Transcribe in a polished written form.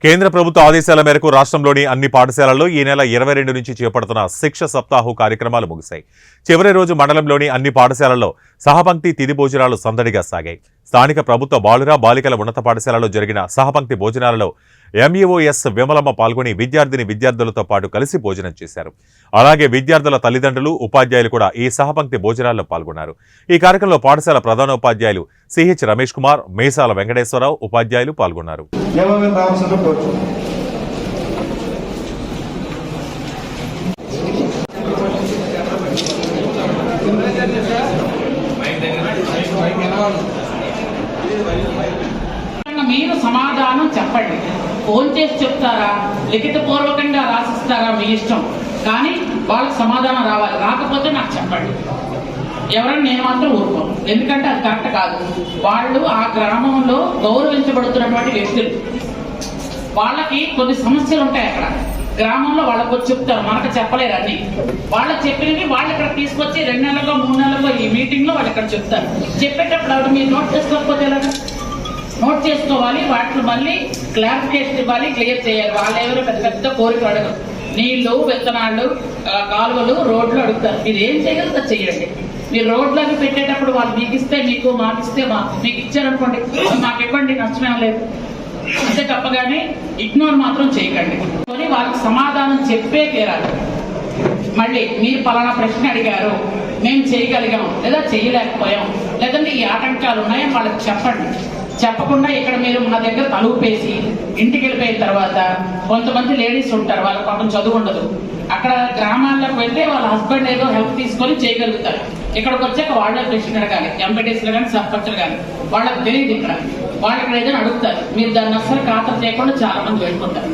కేంద్ర ప్రభుత్వ ఆదేశాల మేరకు రాష్ట్రంలోని అన్ని పాఠశాలల్లో ఈ నెల 22 నుంచి చేపడుతున్న శిక్ష సప్తాహు కార్యక్రమాలు ముగిశాయి. చివరి రోజు మండలంలోని అన్ని పాఠశాలల్లో సహపంక్తి తిథి భోజనాలు సందడిగా సాగాయి. స్థానిక ప్రభుత్వ బాలుర బాలికల ఉన్నత పాఠశాలలో జరిగిన సహపంక్తి భోజనాలలో ఎంఈఓఎస్ విమలమ్మ పాల్గొని విద్యార్థులతో పాటు కలిసి భోజనం చేశారు. అలాగే విద్యార్థుల తల్లిదండ్రులు, ఉపాధ్యాయులు కూడా ఈ సహపంక్తి భోజనాల్లో పాల్గొన్నారు. ఈ కార్యక్రమంలో పాఠశాల ప్రధానోపాధ్యాయులు సిహెచ్ రమేష్ కుమార్, మేసాల వెంకటేశ్వరరావు ఉపాధ్యాయులు పాల్గొన్నారు. మీరు సమాధానం చెప్పండి. ఫోన్ చేసి చెప్తారా, లిఖిత పూర్వకంగా రాసిస్తారా, మీ ఇష్టం. కానీ వాళ్ళకి సమాధానం రావాలి. రాకపోతే నాకు చెప్పండి. ఎవరైనా నేను మాత్రం ఊరుకోను, ఎందుకంటే అది కరెక్ట్ కాదు. వాళ్ళు ఆ గ్రామంలో గౌరవించబడుతున్నటువంటి వ్యక్తులు. వాళ్ళకి కొన్ని సమస్యలు ఉంటాయి. అక్కడ గ్రామంలో వాళ్ళకు వచ్చి చెప్తారు, మనకు చెప్పలేరు అన్ని. వాళ్ళకి చెప్పినవి వాళ్ళు ఇక్కడ తీసుకొచ్చి 2 నెలలకో 3 నెలలకో ఈ మీటింగ్ లో వాళ్ళు ఇక్కడ చెప్తారు. చెప్పేటప్పుడు ఆవిడ మీరు నోట్ చేసుకోకపోతే ఎలాగా? నోట్ చేసుకోవాలి. వాటిని మళ్ళీ క్లారిఫికేషన్ ఇవ్వాలి, క్లియర్ చేయాలి. వాళ్ళు ఎవరో పెద్ద పెద్ద కోరికలు అడగరు. నీళ్లు, విత్తనాలు, కాలువలు, రోడ్లు అడుగుతారు. మీరు ఏం చేయగలరు అది చెయ్యండి. మీరు రోడ్లకి పెట్టేటప్పుడు వాళ్ళు మీకు ఇస్తే మీకు, మాకిస్తే మీకు ఇచ్చారనుకోండి, మాకు ఇవ్వండి, నష్టమేం లేదు. అంతే తప్పగానే ఇగ్నోర్ మాత్రం చేయకండి. కొని వాళ్ళకి సమాధానం చెప్పే తీరాలి. మళ్ళీ మీరు పలానా ప్రశ్న అడిగారు, మేము చేయగలిగాం లేదా చేయలేకపోయాం, లేదంటే ఈ ఆటంకాలు ఉన్నాయని వాళ్ళకి చెప్పండి. చెప్పకుండా ఇక్కడ మీరు మన దగ్గర తలుపేసి ఇంటికి వెళ్ళిపోయిన తర్వాత కొంతమంది లేడీస్ ఉంటారు, వాళ్ళ పాపం చదువు ఉండదు. అక్కడ గ్రామాల్లోకి వెళ్తే వాళ్ళ హస్బెండ్ ఏదో హెల్ప్ తీసుకొని చేయగలుగుతారు. ఇక్కడికి వచ్చాక వాళ్ళే ప్రశ్న అడగాలి. ఎంపీటీసీలు కానీ సర్పంచులు కానీ వాళ్ళకి తెలియదు. ఇక్కడ వాళ్ళు ఇక్కడ ఏదైనా అడుగుతారు. మీరు దాన్ని అస్సలు ఖాతరు చేయకుండా చాలా మంది వెళ్ళిపోతారు.